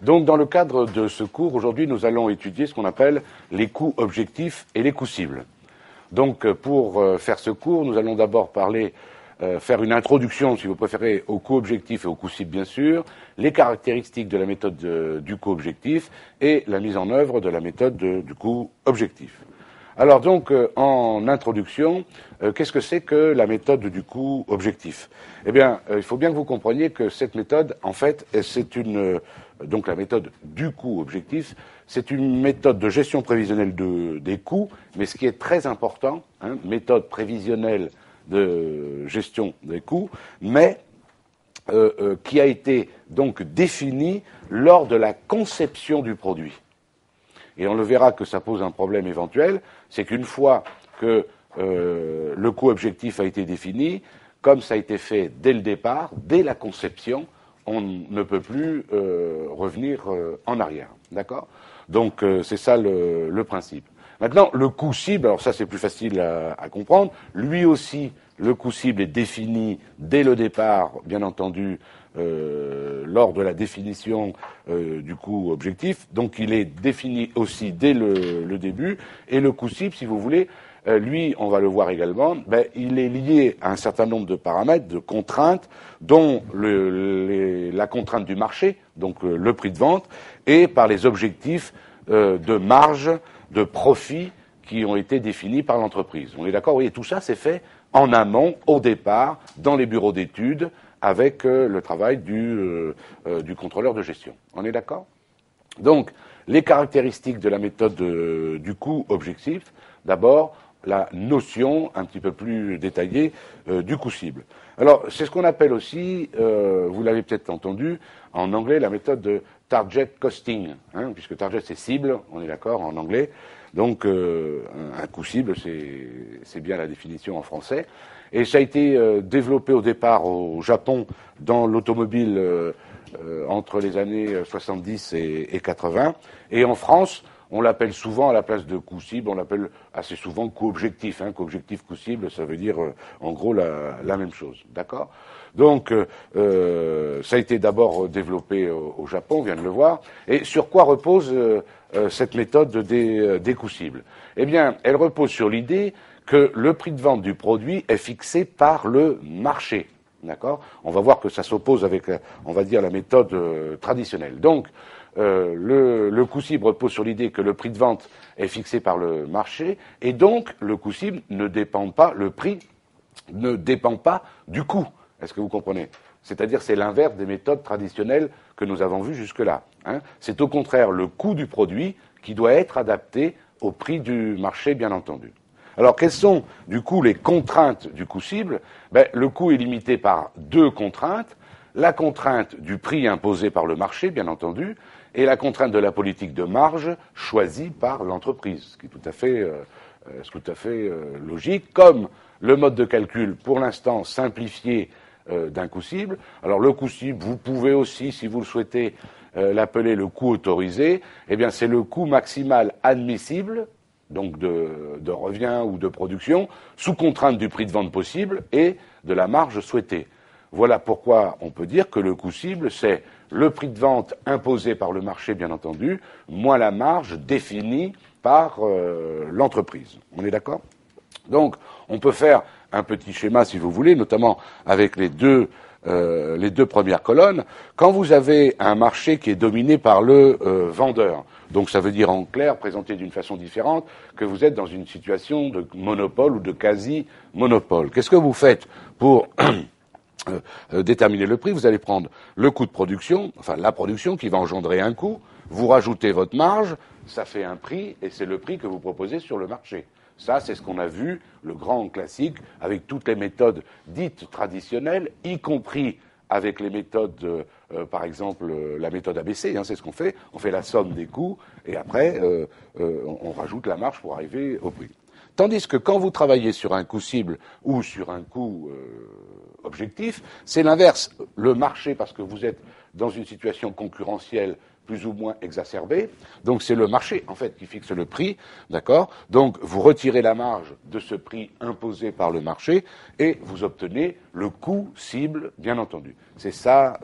Donc, dans le cadre de ce cours, aujourd'hui, nous allons étudier ce qu'on appelle les coûts objectifs et les coûts cibles. Donc, pour faire ce cours, nous allons d'abord faire une introduction, si vous préférez, aux coûts objectifs et aux coûts cibles, bien sûr, les caractéristiques de la méthode du coût objectif et la mise en œuvre de la méthode du coût objectif. Alors donc, en introduction, qu'est-ce que c'est que la méthode du coût objectif? Eh bien, il faut bien que vous compreniez que cette méthode, en fait, donc la méthode du coût objectif, c'est une méthode de gestion prévisionnelle des coûts, mais ce qui est très important, méthode prévisionnelle de gestion des coûts, mais qui a été donc définie lors de la conception du produit. Et on le verra que ça pose un problème éventuel, c'est qu'une fois que le coût objectif a été défini, comme ça a été fait dès le départ, dès la conception, on ne peut plus revenir en arrière. D'accord? Donc c'est ça le principe. Maintenant, le coût cible, alors ça c'est plus facile à comprendre, lui aussi, le coût cible est défini dès le départ, bien entendu, lors de la définition du coût objectif. Donc il est défini aussi dès le début. Et le coût cible, si vous voulez, lui, on va le voir également, il est lié à un certain nombre de paramètres, de contraintes, dont la contrainte du marché, donc le prix de vente, et par les objectifs de marge, de profit qui ont été définis par l'entreprise. On est d'accord? Oui, tout ça, c'est fait en amont, au départ, dans les bureaux d'études, avec le travail du contrôleur de gestion. On est d'accord? Donc, les caractéristiques de la méthode du coût objectif, d'abord, la notion un petit peu plus détaillée du coût cible. Alors, c'est ce qu'on appelle aussi, vous l'avez peut-être entendu, en anglais, la méthode de target costing, puisque target c'est cible, on est d'accord, en anglais. Donc, un coût cible, c'est bien la définition en français. Et ça a été développé au départ au Japon dans l'automobile entre les années 70 et 80. Et en France, on l'appelle souvent, à la place de coût cible, on l'appelle assez souvent coût objectif. Coût objectif, coût cible, ça veut dire en gros la même chose. D'accord? Donc, ça a été d'abord développé au Japon, on vient de le voir. Et sur quoi repose cette méthode des coûts cibles? Eh bien, elle repose sur l'idée que le prix de vente du produit est fixé par le marché. D'accord? On va voir que ça s'oppose avec, on va dire, la méthode traditionnelle. Donc, le coût cible repose sur l'idée que le prix de vente est fixé par le marché, et donc le coût cible ne dépend pas, le prix ne dépend pas du coût. Est-ce que vous comprenez? C'est-à-dire c'est l'inverse des méthodes traditionnelles que nous avons vues jusque-là. C'est au contraire le coût du produit qui doit être adapté au prix du marché, bien entendu. Alors, quelles sont, du coup, les contraintes du coût cible? Le coût est limité par deux contraintes. La contrainte du prix imposé par le marché, bien entendu, et la contrainte de la politique de marge choisie par l'entreprise, ce qui est tout à fait logique, comme le mode de calcul, pour l'instant, simplifié d'un coût cible. Alors, le coût cible, vous pouvez aussi, si vous le souhaitez, l'appeler le coût autorisé. Eh bien, c'est le coût maximal admissible, donc de revient ou de production, sous contrainte du prix de vente possible et de la marge souhaitée. Voilà pourquoi on peut dire que le coût cible, c'est le prix de vente imposé par le marché, bien entendu, moins la marge définie par l'entreprise. On est d'accord? Donc, on peut faire un petit schéma, si vous voulez, notamment avec les deux premières colonnes. Quand vous avez un marché qui est dominé par le vendeur, donc ça veut dire en clair, présenté d'une façon différente, que vous êtes dans une situation de monopole ou de quasi-monopole. Qu'est-ce que vous faites pour déterminer le prix? Vous allez prendre le coût de production, enfin la production qui va engendrer un coût, vous rajoutez votre marge, ça fait un prix, et c'est le prix que vous proposez sur le marché. Ça, c'est ce qu'on a vu, le grand classique, avec toutes les méthodes dites traditionnelles, y compris avec les méthodes, par exemple, la méthode ABC, c'est ce qu'on fait. On fait la somme des coûts, et après, on rajoute la marge pour arriver au prix. Tandis que quand vous travaillez sur un coût cible ou sur un coût objectif, c'est l'inverse. Le marché, parce que vous êtes dans une situation concurrentielle plus ou moins exacerbée. Donc c'est le marché, en fait, qui fixe le prix, d'accord? Donc vous retirez la marge de ce prix imposé par le marché et vous obtenez le coût cible, bien entendu. C'est ça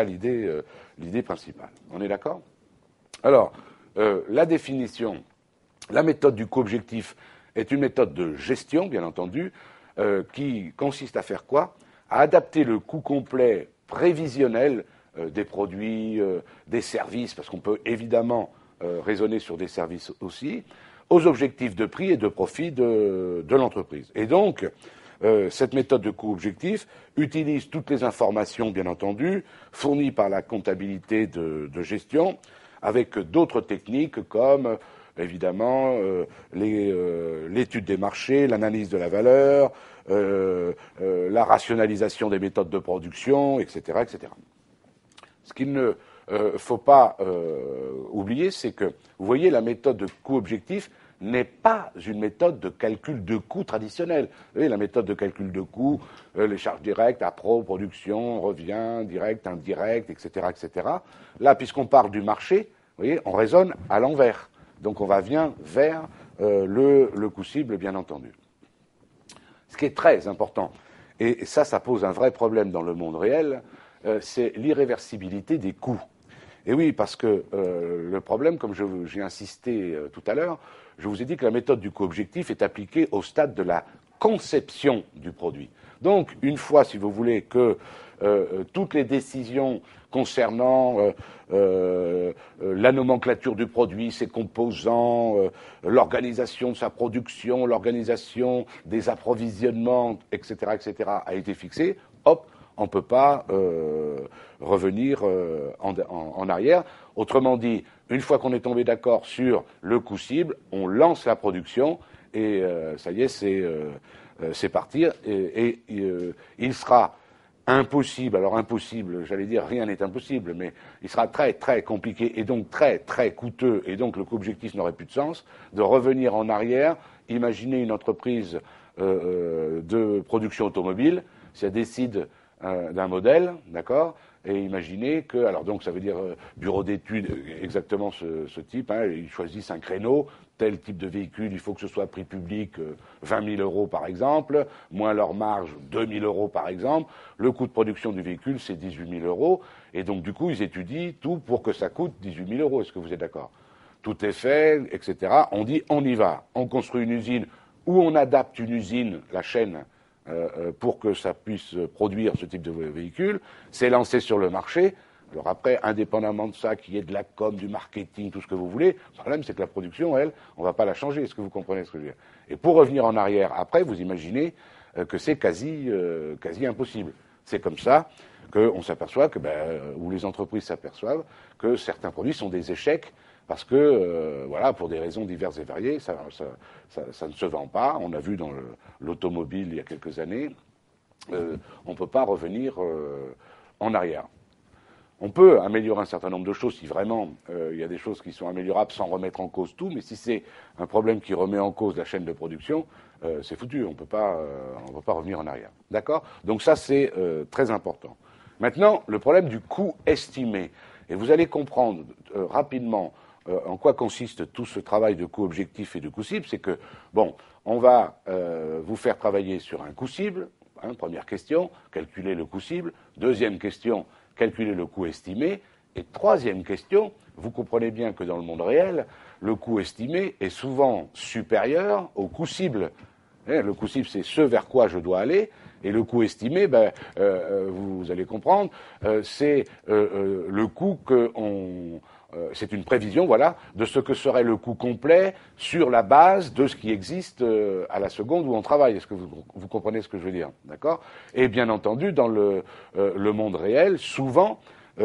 l'idée principale. On est d'accord? Alors, la définition, la méthode du coût objectif est une méthode de gestion, bien entendu, qui consiste à faire quoi? À adapter le coût complet prévisionnel des produits, des services, parce qu'on peut évidemment raisonner sur des services aussi, aux objectifs de prix et de profit de l'entreprise. Et donc, cette méthode de coût objectif utilise toutes les informations, bien entendu, fournies par la comptabilité de gestion, avec d'autres techniques comme, évidemment, l'étude des marchés, l'analyse de la valeur, la rationalisation des méthodes de production, etc., etc. Ce qu'il ne faut pas oublier, c'est que, vous voyez, la méthode de coût objectif n'est pas une méthode de calcul de coût traditionnelle. Vous voyez, la méthode de calcul de coût, les charges directes, appro, production, revient, direct, indirect, etc., etc. Là, puisqu'on parle du marché, vous voyez, on raisonne à l'envers. Donc on va bien vers le coût cible, bien entendu. Ce qui est très important, et ça pose un vrai problème dans le monde réel, c'est l'irréversibilité des coûts. Et oui, parce que le problème, comme j'ai insisté tout à l'heure, je vous ai dit que la méthode du coût objectif est appliquée au stade de la conception du produit. Donc, une fois, si vous voulez, que toutes les décisions concernant la nomenclature du produit, ses composants, l'organisation de sa production, l'organisation des approvisionnements, etc., etc., a été fixée, hop, on ne peut pas revenir en arrière. Autrement dit, une fois qu'on est tombé d'accord sur le coût cible, on lance la production et ça y est, c'est partir. Et il sera impossible, alors impossible, j'allais dire rien n'est impossible, mais il sera très très compliqué et donc très très coûteux, et donc le coût objectif n'aurait plus de sens, de revenir en arrière. Imaginez une entreprise de production automobile, si elle décide d'un modèle, d'accord, et imaginez que, alors donc ça veut dire bureau d'études, exactement ce type, hein, ils choisissent un créneau, tel type de véhicule, il faut que ce soit prix public 20 000 euros par exemple, moins leur marge 2 000 euros par exemple, le coût de production du véhicule c'est 18 000 euros, et donc du coup ils étudient tout pour que ça coûte 18 000 euros, est-ce que vous êtes d'accord? Tout est fait, etc. On dit on y va, on construit une usine, ou on adapte une usine, la chaîne, pour que ça puisse produire ce type de véhicule, c'est lancé sur le marché. Alors après, indépendamment de ça, qu'il y ait de la com, du marketing, tout ce que vous voulez, le problème c'est que la production, elle, on ne va pas la changer. Est-ce que vous comprenez ce que je veux dire? Et pour revenir en arrière, après, vous imaginez que c'est quasi impossible. C'est comme ça qu'on s'aperçoit que, ou les entreprises s'aperçoivent que certains produits sont des échecs parce que, voilà, pour des raisons diverses et variées, ça ne se vend pas. On a vu dans l'automobile il y a quelques années, on ne peut pas revenir en arrière. On peut améliorer un certain nombre de choses si vraiment il y a des choses qui sont améliorables sans remettre en cause tout, mais si c'est un problème qui remet en cause la chaîne de production, c'est foutu, on ne peut pas revenir en arrière. D'accord? Donc ça, c'est très important. Maintenant, le problème du coût estimé. Et vous allez comprendre rapidement en quoi consiste tout ce travail de coût objectif et de coût cible. C'est que, bon, on va vous faire travailler sur un coût cible, hein, première question, calculer le coût cible. Deuxième question, calculer le coût estimé. Et troisième question, vous comprenez bien que dans le monde réel, le coût estimé est souvent supérieur au coût cible. Le coût cible, c'est ce vers quoi je dois aller. Et le coût estimé, vous allez comprendre, c'est le coût c'est une prévision, voilà, de ce que serait le coût complet sur la base de ce qui existe à la seconde où on travaille. Est-ce que vous comprenez ce que je veux dire? D'accord? Et bien entendu, dans le monde réel, souvent,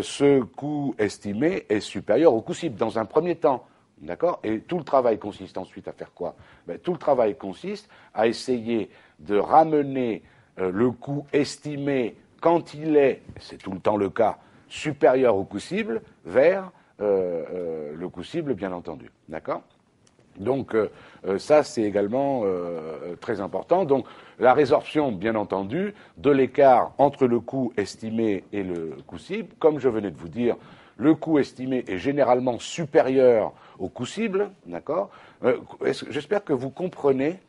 ce coût estimé est supérieur au coût cible, dans un premier temps. D'accord? Et tout le travail consiste ensuite à faire quoi? Tout le travail consiste à essayer de ramener le coût estimé, quand il est, c'est tout le temps le cas, supérieur au coût cible, vers le coût cible, bien entendu. D'accord? Donc ça, c'est également très important. Donc la résorption, bien entendu, de l'écart entre le coût estimé et le coût cible. Comme je venais de vous dire, le coût estimé est généralement supérieur au coût cible, d'accord. J'espère que vous comprenez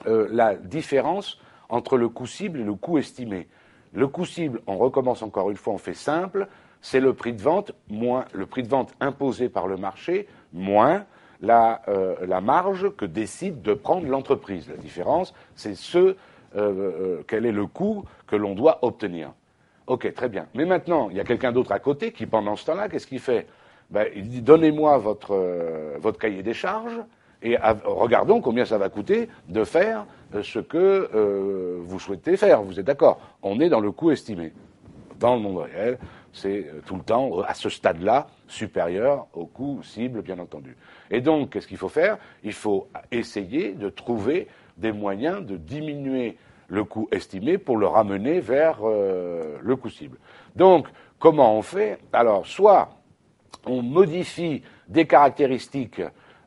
la différence entre le coût cible et le coût estimé. Le coût cible, on recommence encore une fois, on fait simple, c'est le prix de vente moins le prix de vente imposé par le marché moins la marge que décide de prendre l'entreprise. La différence, c'est quel est le coût que l'on doit obtenir. Ok, très bien. Mais maintenant, il y a quelqu'un d'autre à côté qui, pendant ce temps-là, qu'est-ce qu'il fait? Il dit, donnez-moi votre cahier des charges et regardons combien ça va coûter de faire ce que vous souhaitez faire. Vous êtes d'accord? On est dans le coût estimé. Dans le monde réel, c'est tout le temps, à ce stade-là, supérieur au coût cible, bien entendu. Et donc, qu'est-ce qu'il faut faire? Il faut essayer de trouver des moyens de diminuer le coût estimé pour le ramener vers le coût cible. Donc, comment on fait? Alors, soit on modifie des caractéristiques,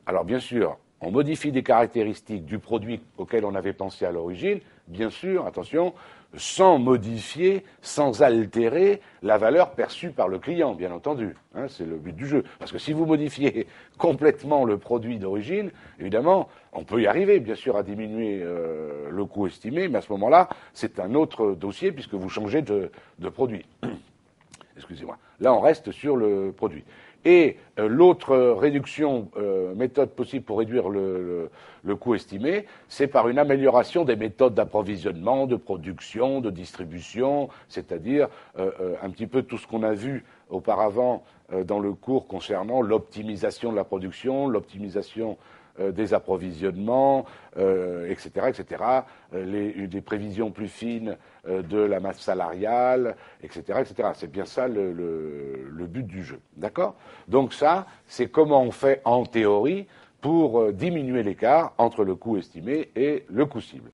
alors bien sûr, on modifie des caractéristiques du produit auquel on avait pensé à l'origine, bien sûr, attention, sans modifier, sans altérer la valeur perçue par le client, bien entendu. Hein, c'est le but du jeu. Parce que si vous modifiez complètement le produit d'origine, évidemment, on peut y arriver, bien sûr, à diminuer le coût estimé, mais à ce moment-là, c'est un autre dossier puisque vous changez de produit. Excusez-moi. Là, on reste sur le produit. Et l'autre réduction, méthode possible pour réduire le coût estimé, c'est par une amélioration des méthodes d'approvisionnement, de production, de distribution, c'est-à-dire un petit peu tout ce qu'on a vu auparavant dans le cours concernant l'optimisation de la production, l'optimisation des approvisionnements, etc., etc., des prévisions plus fines de la masse salariale, etc., etc. C'est bien ça le but du jeu, d'accord? Donc ça, c'est comment on fait en théorie pour diminuer l'écart entre le coût estimé et le coût cible.